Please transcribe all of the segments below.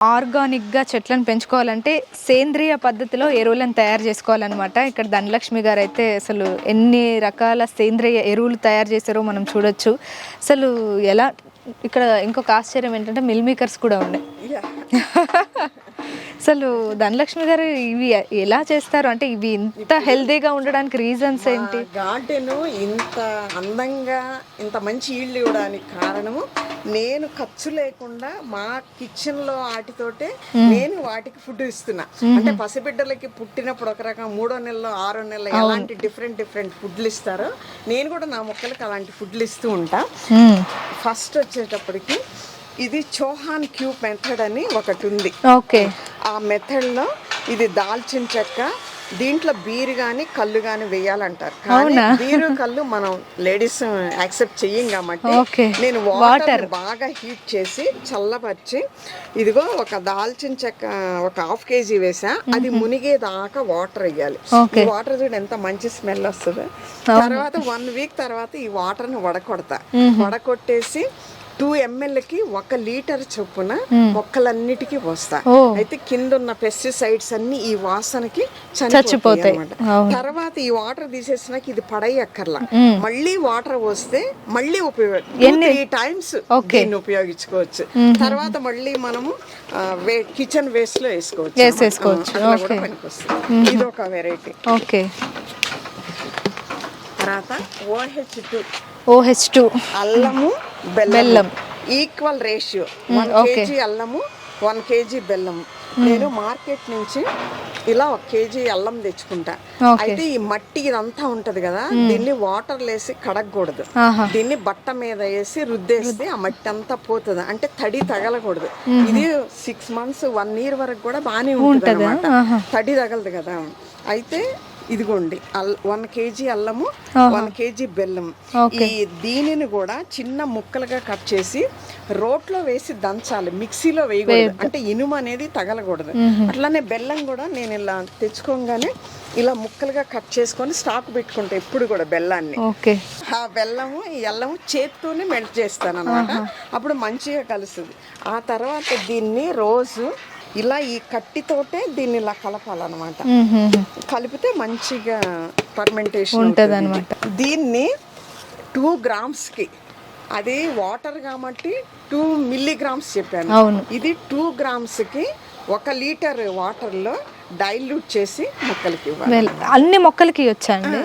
ఆర్గానిక్గా చెట్లను పెంచుకోవాలంటే సేంద్రియ పద్ధతిలో ఎరువులను తయారు చేసుకోవాలన్నమాట. ఇక్కడ ధనలక్ష్మి గారు అయితే అసలు ఎన్ని రకాల సేంద్రియ ఎరువులు తయారు చేశారో మనం చూడొచ్చు. అసలు ఎలా ఇక్కడ ఇంకొక ఆశ్చర్యం ఏంటంటే మిల్ మేకర్స్ కూడా ఉన్నాయి. అసలు ధనలక్ష్మి గారు ఇవి ఎలా చేస్తారు, అంటే ఇవి ఇంత హెల్దీగా ఉండడానికి రీజన్స్ ఏంటి? గార్డెన్ ఇంత అందంగా ఇంత మంచి ఈల్డ్ ఇవ్వడానికి కారణము నేను ఖర్చు లేకుండా మా కిచెన్ లో వాటితోటే నేను వాటికి ఫుడ్ ఇస్తున్నా. అంటే పసిబిడ్డలకి పుట్టినప్పుడు ఒక రకం 3వ నెలలో 6వ నెలలో ఎలాంటి డిఫరెంట్ ఫుడ్లు ఇస్తారో నేను కూడా నా మొక్కలకి అలాంటి ఫుడ్లు ఇస్తూ ఉంటా. ఫస్ట్ వచ్చేటప్పటికి ఇది చౌహాన్ క్యూబ్ మెథడ్ అని ఒకటి ఉంది. ఓకే, ఆ మెథడ్లో ఇది దాల్చిన చెక్క, దీంట్లో బీరు కానీ కళ్ళు కానీ వేయాలంటారు. కానీ బీరు కళ్ళు మనం లేడీస్ యాక్సెప్ట్ చెయ్యం కాబట్టి నేను వాటర్ బాగా హీట్ చేసి చల్లపరిచి ఇదిగో ఒక దాల్చిన చెక్క ఒక 1/2 kg వేసా, అది మునిగేదాకా వాటర్ వేయాలి. ఈ వాటర్ చూడ ఎంత మంచి స్మెల్ వస్తుంది. తర్వాత 1 week తర్వాత ఈ వాటర్ని వడకొట్టేసి 2 mlకి 1 లీటర్ చొప్పున మొక్కలన్నిటికీ పోస్తా. అయితే కింద ఉన్న పెస్టిసైడ్స్ అన్ని ఈ వాసనకి చచ్చిపోతాయి అన్నమాట. తర్వాత ఈ వాటర్ తీసేసినాక ఇది పడేయక్కర్లా, మళ్ళీ వాటర్ పోస్తే మళ్ళీ 3 times దీన్ని ఉపయోగించుకోవచ్చు. తర్వాత మళ్ళీ మనము కిచెన్ వేస్ట్ లో వేసుకోవచ్చు. అట్లా కూడా పనికొస్తుంది. ఇది ఒక వెరైటీ. తర్వాత OH2 అల్లము బెల్లం ఈక్వల్ రేషియో. 1 kg అల్లము 1 kg బెల్లము. నేను మార్కెట్ నుంచి ఇలా 1 kg అల్లం తెచ్చుకుంటా. అయితే ఈ మట్టి ఇదంతా ఉంటది కదా, దీన్ని వాటర్ లేసి కడగకూడదు. దీన్ని బట్ట మీద వేసి రుద్దేస్తే ఆ మట్టి అంతా పోతుంది. అంటే తడి తగలకూడదు. ఇది 6 months 1 year వరకు కూడా బాగానే ఉంటుంది అన్నమాట, తడి తగలదు కదా. అయితే ఇదిగోండి 1 kg అల్లము 1 kg బెల్లం. దీనిని కూడా చిన్న ముక్కలుగా కట్ చేసి రోట్లో వేసి దంచాలి, మిక్సీలో వేయకూడదు. అంటే ఇనుము అనేది తగలకూడదు. అట్లానే బెల్లం కూడా నేను ఇలా తెచ్చుకోగానే ఇలా ముక్కలుగా కట్ చేసుకొని స్టాక్ పెట్టుకుంటా ఎప్పుడు కూడా బెల్లాన్ని. ఆ బెల్లము ఈ అల్లము చేత్తోనే మెల్ట్ చేస్తాను అనమాట, అప్పుడు మంచిగా కలుస్తుంది. ఆ తర్వాత దీన్ని రోజు ఇలా ఈ కట్టితోటే దీన్ని ఇలా కలపాలన్నమాట. కలిపితే మంచిగా ఫర్మెంటేషన్ ఉంటుంది అన్నమాట. దీన్ని 2 grams, అది వాటర్ కాబట్టి 2 milligrams చెప్పాను. ఇది 2 gramsకి 1 లీటర్ వాటర్లో డైల్యూట్ చేసి మొక్కలకి ఇవ్వాలి. అన్ని మొక్కలకి వచ్చండి?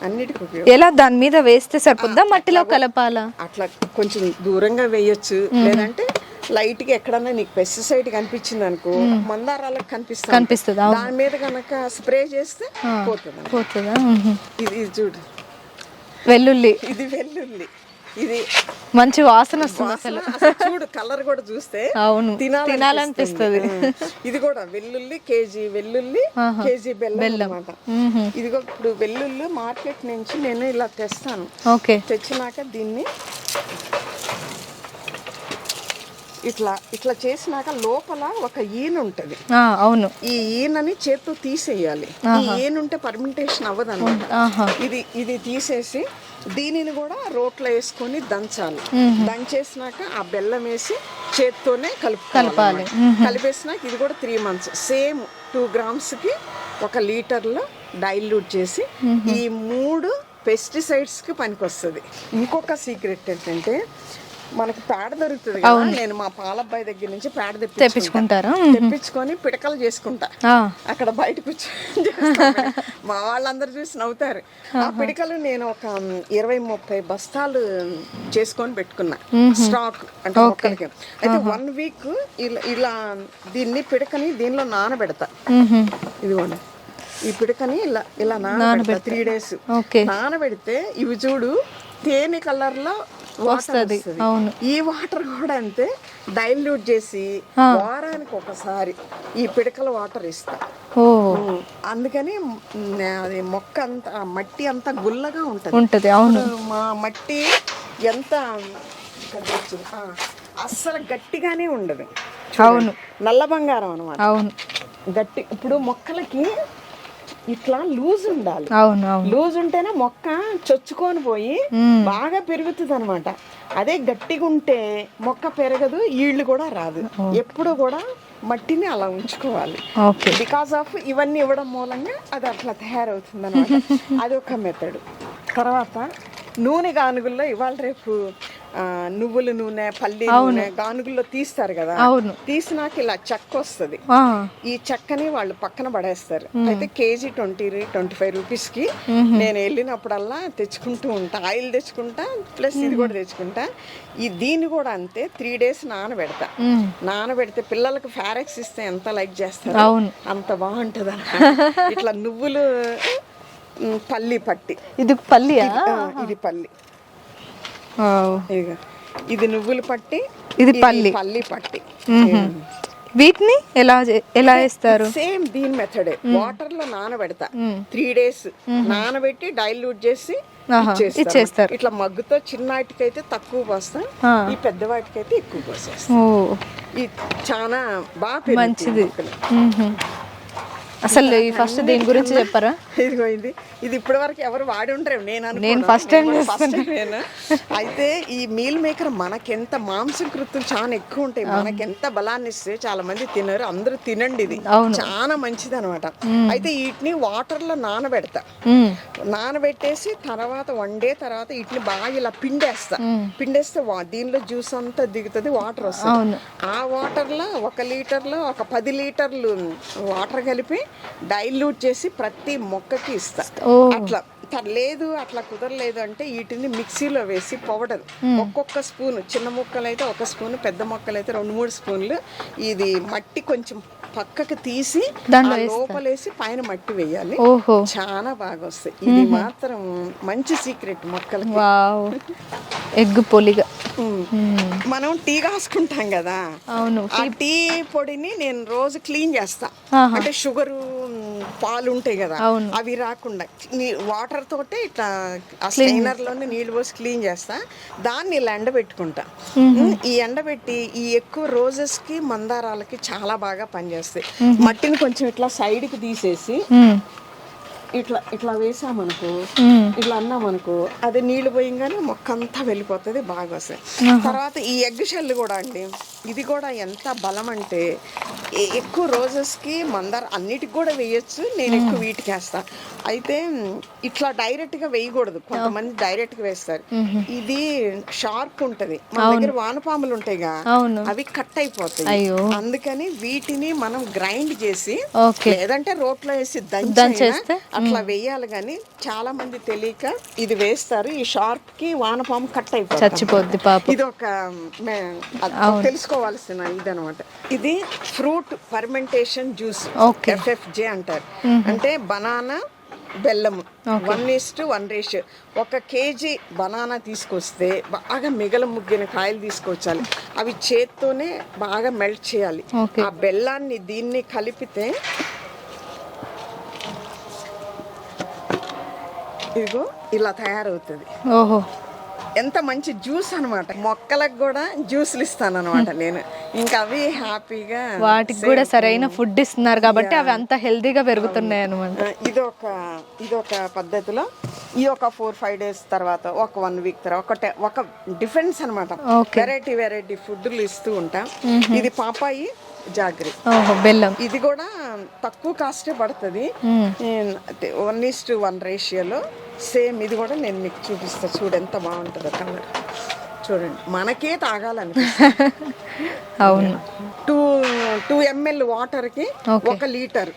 అన్నిటికి. ఎలా దాని మీద వేస్తే సరిపోద్దా, మట్టిలో కలపాలా? అట్లా కొంచెం దూరంగా వేయొచ్చు, లేదంటే లైట్ గా ఎక్కడన్నా నీకు పెస్టిసైడ్ కనిపించింది అనుకో, మందారాలకు కనిపిస్తుంది, దాని మీద కనుక స్ప్రే చేస్తే పోతుందా. ఇది చూడు వెల్లుల్లి, ఇది వెల్లుల్లి, ఇది మంచి వాసన వస్తుంది అసలు. చూడు కలర్ కూడా చూస్తే తినాలనిపిస్తుంది. ఇది కూడా వెల్లుల్లి, కేజీ వెల్లుల్లి, కేజీ బెల్లం అన్నమాట. ఇదిగో ఇప్పుడు వెల్లుల్లి మార్కెట్ నుంచి నేను ఇలా తెస్తాను. తెచ్చినాక దీన్ని ఇట్లా చేసినాక లోపల ఒక ఈన ఉంటది. అవును, ఈ ఈనని చేత్తో తీసేయాలి. ఈ ఈనుంటే పర్మెంటేషన్ అవ్వదు అన్నమాట. ఇది తీసేసి దీనిని కూడా రోట్లో వేసుకొని దంచాలి. దంచేసినాక ఆ బెల్లం వేసి చేత్తోనే కలపాలి. కలిపేసినాక ఇది కూడా 3 months సేమ్ 2 gramsకి 1 లీటర్లో డైల్యూట్ చేసి ఈ 3 పెస్టిసైడ్స్కి పనికొస్తుంది. ఇంకొక సీక్రెట్ ఏంటంటే మనకి పేడ దొరుకుతుంది కదా, నేను మా పాలబ్బాయి దగ్గర నుంచి పేడ తెప్పించుకొని పిడకలు చేసుకుంటా. అక్కడ బయట కూర్చొని మా వాళ్ళందరూ చూసి నవ్వుతారు. ఆ పిడకలు నేను ఒక 20-30 బస్తాలు చేసుకొని పెట్టుకున్నా స్టాక్, అంటే మొక్కలకి. అయితే 1 week ఇలా దీన్ని పిడకని దీనిలో నానబెడతా. ఇదిగోండి ఈ పిడకని ఇలా నానబెడతా 3 days. నానబెడితే ఇవి చూడు తేనె కలర్లో వస్తుంది. ఈ వాటర్ కూడా అంతే డైల్యూట్ చేసి వారానికి ఒకసారి ఈ పిడకల వాటర్ ఇస్తా. అందుకని అది మొక్క అంతా మట్టి అంతా గుల్లగా ఉంటది. మా మట్టి ఎంత అస్సలు గట్టిగానే ఉండదు. నల్ల బంగారం అన్నమాట. గట్టి ఇప్పుడు మొక్కలకి ఇట్లా లూజ్ ఉండాలి. అవును అవును. లూజ్ ఉంటేనే మొక్క చొచ్చుకొని పోయి బాగా పెరుగుతుంది అనమాట. అదే గట్టిగా ఉంటే మొక్క పెరగదు, ఈళ్ళు కూడా రాదు. ఎప్పుడు కూడా మట్టిని అలా ఉంచుకోవాలి. ఓకే. బికాస్ ఆఫ్ ఇవన్నీ ఇవ్వడం మూలంగా అది అట్లా తయారవుతుంది అనమాట. అది ఒక మెథడ్. తర్వాత నూనె గానుగుల్లో ఇవాళ రేపు నువ్వుల నూనె, పల్లి నూనె గానుగుల్లో తీస్తారు కదా, తీసినాక ఇలా చెక్క వస్తుంది. ఈ చెక్కని వాళ్ళు పక్కన పడేస్తారు. అయితే కేజీ 20-25 రూపీస్కి నేను వెళ్ళినప్పుడల్లా తెచ్చుకుంటూ ఉంటా. ఆయిల్ తెచ్చుకుంటా, ప్లస్ ఇది కూడా తెచ్చుకుంటా. దీన్ని కూడా అంతే 3 days నానబెడతా. నానబెడితే పిల్లలకు ఫారెక్స్ ఇస్తే ఎంత లైక్ చేస్తారు, అంత బాగుంటుంది అన్నమాట. ఇట్లా నువ్వులు పల్లి పట్టి, ఇది పల్లియా? ఇది పల్లి. ఇది నువ్వులు పట్టి, ఇది పల్లి పట్టి. వీటిని ఎలా వేస్తారు? సేమ్ దీని మెథడే. వాటర్ లో నానబెడతా 3 days, నానబెట్టి డైల్యూట్ చేసి ఇచ్చేస్తారు. ఇట్లా మగ్గుతో చిన్నటికైతే తక్కువ పోస్తా, ఈ పెద్ద వాటికైతే ఎక్కువ పోసేస్తా. ఇది చాలా బాగా మంచిది. అసలు ఫస్ట్ దీని గురించి చెప్పారా? ఇది ఇప్పటి వరకు ఎవరు వాడి ఉంటారు, నేను ఫస్ట్ టైం. అయితే ఈ మీల్ మేకర్ మనకెంత మాంసకృతులు చాలా ఎక్కువ ఉంటాయి, మనకెంత బలాన్ని ఇస్తే చాలా మంది తినరు. అందరూ తినండి, ఇది చాలా మంచిది అనమాట. అయితే వీటిని వాటర్ లో నానబెడతా. నానబెట్టేసి తర్వాత 1 day తర్వాత వీటిని బాగా ఇలా పిండేస్తే దీనిలో జ్యూస్ అంతా దిగుతుంది, వాటర్ వస్తుంది. ఆ వాటర్ లో 1 లీటర్లో ఒక 10 లీటర్లు వాటర్ కలిపి డైల్యూట్ చేసి ప్రతి మొక్కకి ఇస్తా. అట్లా లేదు అట్లా కుదరలేదు అంటే వీటిని మిక్సీలో వేసి పౌడర్, ఒక్కొక్క స్పూన్, చిన్న ముక్కలు అయితే 1 స్పూన్, పెద్ద మొక్కలు అయితే 2-3 స్పూన్లు. ఇది మట్టి కొంచెం పక్కకు తీసి లోపలేసి పైన మట్టి వేయాలి, చాలా బాగా వస్తాయి. ఇది మాత్రం మంచి సీక్రెట్ మొక్కలకి. ఎగ్ పొలిగా మనం టీ కాసుకుంటాం కదా, ఆ టీ పొడిని నేను రోజు క్లీన్ చేస్తా. అంటే షుగర్, పాలు ఉంటాయి కదా, అవి రాకుండా వాటర్ తోటే ఇట్లా ఆ స్టైనర్ లోనే నీళ్ళు పోసి క్లీన్ చేస్తా. దాన్ని ఇలా ఎండబెట్టుకుంటా. ఈ ఎండబెట్టి ఈ ఎక్కువ రోజెస్ కి, మందారాలకి చాలా బాగా పనిచేస్తాయి. మట్టిని కొంచెం ఇట్లా సైడ్ కి తీసేసి ఇట్లా వేసామనుకో, ఇట్లా అన్నామనుకో, అది నీళ్లు పోయంగానే మొక్క అంతా వెళ్ళిపోతుంది, బాగా వస్తాయి. తర్వాత ఈ ఎగ్ షెల్ కూడా అండి, ఇది కూడా ఎంత బలం అంటే ఎక్కువ రోజెస్కి, మందార అన్నిటికి కూడా వేయచ్చు. నేను ఎక్కువ వీటికి వేస్తా. అయితే ఇట్లా డైరెక్ట్గా వేయకూడదు, కొంతమంది డైరెక్ట్గా వేస్తారు. ఇది షార్ప్ ఉంటుంది, మన దగ్గర వానపాములు ఉంటాయిగా, అవి కట్ అయిపోతాయి. అందుకని వీటిని మనం గ్రైండ్ చేసి, లేదంటే రోట్లో వేసి దంచేస్తే అట్లా వేయాలి. కానీ చాలా మంది తెలియక ఇది వేస్తారు. ఈ షార్ప్ కి వానపాము కట్ అయిపోతుంది, చచ్చిపోద్ది పాపం. ఇది ఒక తెలుసుకోవాల్సిన ఇది అనమాట. ఇది ఫ్రూట్ ఫర్మెంటేషన్ జ్యూస్, FFJ అంటారు. అంటే బనానా, బెల్లము 1:1 రేషియో. 1 kg బనానా తీసుకొస్తే బాగా ముగ్గిన కాయలు తీసుకొచ్చాలి. అవి చేత్తోనే బాగా మెల్ట్ చేయాలి. ఆ బెల్లాన్ని దీన్ని కలిపితే ఇదిగో ఇలా తయారవుతుంది. ఎంత మంచి జ్యూస్ అనమాట. మొక్కలకు కూడా జ్యూస్లు ఇస్తాను అనమాట నేను. ఇంకా అవి హ్యాపీగా, వాటికి కూడా సరైన ఫుడ్ ఇస్తున్నారు కాబట్టి అవి అంత హెల్దీగా పెరుగుతున్నాయి అనమాట. ఇదొక పద్ధతిలో ఈ ఒక 4-5 days తర్వాత, ఒక 1 week తర్వాత ఒక డిఫరెన్స్ అనమాట. వెరైటీ ఫుడ్లు ఇస్తూ ఉంటా. ఇది పాపాయి, జాగ్రి, బెల్లం. ఇది కూడా తక్కువ కాస్టే పడుతుంది, 1:1 రేషియోలో. సేమ్ ఇది కూడా నేను మీకు చూపిస్తా. చూడు ఎంత బాగుంటుందో కలర్. చూడండి, మనకే తాగాలనిపిస్తుంది. అవును. 2 ml వాటర్కి 1 లీటర్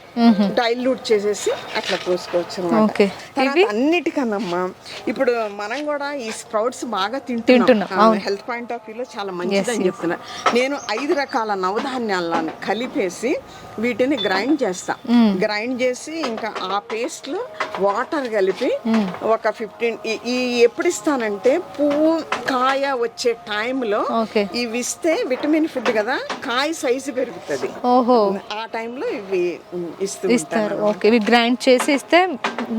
డైల్యూట్ చేసేసి అట్లా పోసుకోవచ్చు అన్నమాట. అన్నిటికన్నమ్మా ఇప్పుడు మనం కూడా ఈ స్ప్రౌట్స్ బాగా తింటున్నాం. హెల్త్ పాయింట్ ఆఫ్ వ్యూలో చాలా మంచిదని చెప్తున్నా. నేను 5 రకాల నవధాన్యాలను కలిపేసి వీటిని గ్రైండ్ చేస్తా. గ్రైండ్ చేసి ఇంకా ఆ పేస్ట్ లో వాటర్ కలిపి ఒక 15 ఎప్పుడు ఇస్తానంటే పువ్వు కాయ వచ్చే టైంలో ఇవి ఇస్తే విటమిన్ ఫుడ్ కదా, కాయ సైజు పెరుగుతుంది. ఆ టైంలో ఇవి ఇస్తారు. ఇవి గ్రైండ్ చేసి ఇస్తే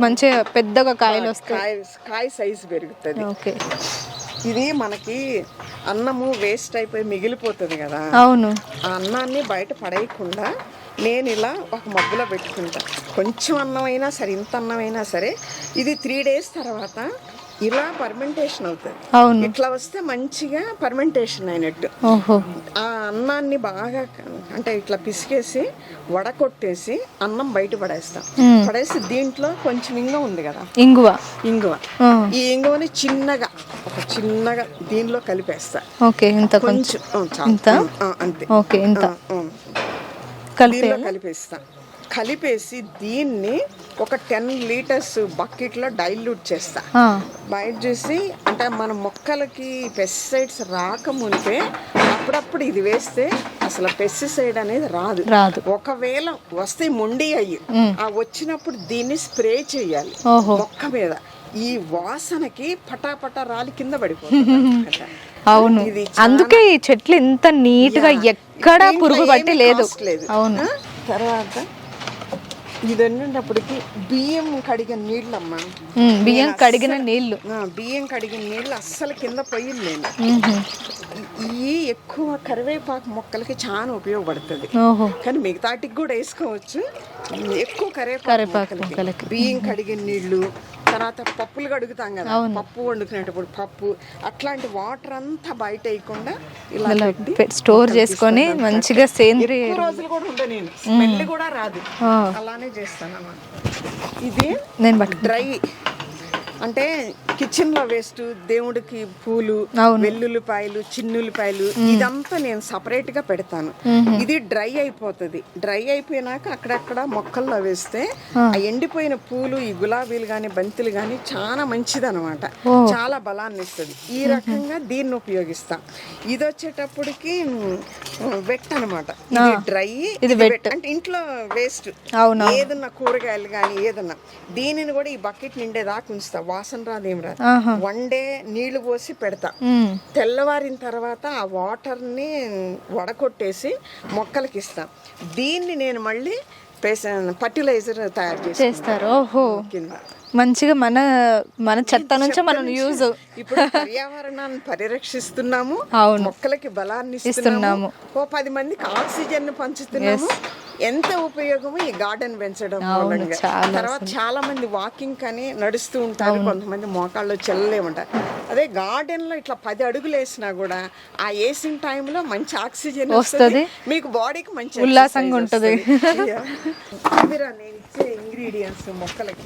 మంచిగా పెద్దగా కాయలు వస్తాయి, కాయ సైజు పెరుగుతుంది. ఇది మనకి అన్నము వేస్ట్ అయిపోయి మిగిలిపోతుంది కదా, అవును. ఆ అన్నాన్ని బయట పడేయకుండా నేను ఇలా ఒక మబ్బులో పెట్టుకుంటా. కొంచెం అన్నం అయినా సరే, ఇంత అన్నం అయినా సరే, ఇది 3 days తర్వాత ఇలా పర్మెంటేషన్ అవుతుంది. అవును. ఇట్లా వస్తే మంచిగా పర్మెంటేషన్ అయినట్టు. ఓహో. ఆ అన్నాన్ని బాగా అంటే ఇట్లా పిసికేసి వడకొట్టేసి అన్నం బయట పడేస్తాం. పడేసి దీంట్లో కొంచెం ఇంగువ ఉంది కదా, ఇంగువ. ఈ ఇంగువని చిన్నగా దీనిలో కలిపేస్తా. ఓకే, ఇంత కొంచెం ఇంత అంతే. ఓకే, ఇంత దీనిలో కలిపేస్తా. కలిపేసి దీన్ని ఒక 10 liters బకెట్లో డైల్యూట్ చేస్తా. బయట చేసి అంటే మన మొక్కలకి పెస్టిసైడ్స్ రాకముందే అప్పుడప్పుడు ఇది వేస్తే అసలు పెస్టిసైడ్ అనేది రాదు. ఒకవేళ వస్తే మొండి అయ్యి ఆ వచ్చినప్పుడు దీన్ని స్ప్రే చేయాలి మొక్క మీద. ఈ వాసనకి పటాపటా రాలి కింద పడిపోతుంది. అవును, అందుకే ఈ చెట్లు ఇంత నీట్ గా ఎక్కడ పురుగు పట్టి లేదు. అవును. తర్వాత ఇది వండినప్పటికి బియ్యం కడిగిన నీళ్ళు అమ్మా, బియ్యం కడిగిన నీళ్ళు అస్సలు కింద పొయ్యి నేను. ఈ ఎక్కువ కరివేపాకు మొక్కలకి చాలా ఉపయోగపడుతుంది. కానీ మిగతాటికి కూడా వేసుకోవచ్చు. ఎక్కువ కరివేపాకు మొక్కలకి బియ్యం కడిగిన నీళ్లు, తర్వాత పప్పులు కడుగుతాం కదా, పప్పు వండుకునేటప్పుడు పప్పు, అట్లాంటి వాటర్ అంతా బయట వేయకుండా ఇలా స్టోర్ చేసుకొని మంచిగా సేంద్రియ రోజులు కూడా ఉంటా. నేను స్మెల్ కూడా రాదు, అలానే చేస్తాను అన్నమాట. ఇది డ్రై అంటే కిచెన్ లో వేస్ట్, దేవుడికి పూలు, వెల్లుల్లిపాయలు, చిన్నుల్లిపాయలు, ఇదంతా నేను సపరేట్ గా పెడతాను. ఇది డ్రై అయిపోతుంది. డ్రై అయిపోయినాక అక్కడక్కడ మొక్కల్లో వేస్తే ఆ ఎండిపోయిన పూలు, ఈ గులాబీలు గాని బంతులు గాని చాలా మంచిది అనమాట. చాలా బలాన్ని ఇస్తుంది. ఈ రకంగా దీన్ని ఉపయోగిస్తాం. ఇది వచ్చేటప్పటికి వెట్ అనమాట. ఇది డ్రై, ఇది వెట్ అంటే ఇంట్లో వేస్ట్ ఏదన్నా కూరగాయలు గాని ఏదన్నా, దీనిని కూడా ఈ బకెట్ నిండేదాకా ఉంచుతా. వాసన రాదు, ఏం రాదు. 1 day నీళ్లు పోసి పెడతా. తెల్లవారిన తర్వాత ఆ వాటర్ ని వడకొట్టేసి మొక్కలకి ఇస్తా. దీన్ని నేను మళ్ళీ ఫర్టిలైజర్ తయారు చేస్తారు. ఓహో, మంచిగా మన చెత్త నుంచి మనం యూజ్. ఇప్పుడు పర్యావరణాన్ని పరిరక్షిస్తున్నాము, మొక్కలకి బలాన్ని ఇస్తున్నాము, 10 మందికి ఆక్సిజన్ పంచుతున్నాము. ఎంత ఉపయోగము ఈ గార్డెన్ పెంచడం మూలంగా. తర్వాత చాలా మంది వాకింగ్ కానీ నడుస్తూ ఉంటారు, కొంతమంది మోకాళ్ళు చెల్లలే ఉంటారు. అదే గార్డెన్ లో ఇట్లా 10 అడుగులు వేసినా కూడా ఆ వేసిన టైంలో మంచి ఆక్సిజన్ వస్తుంది, మీకు బాడీకి మంచి ఉల్లాసంగా ఉంటుంది. నేను ఇచ్చే ఇంగ్రీడియంట్స్ మొక్కలకి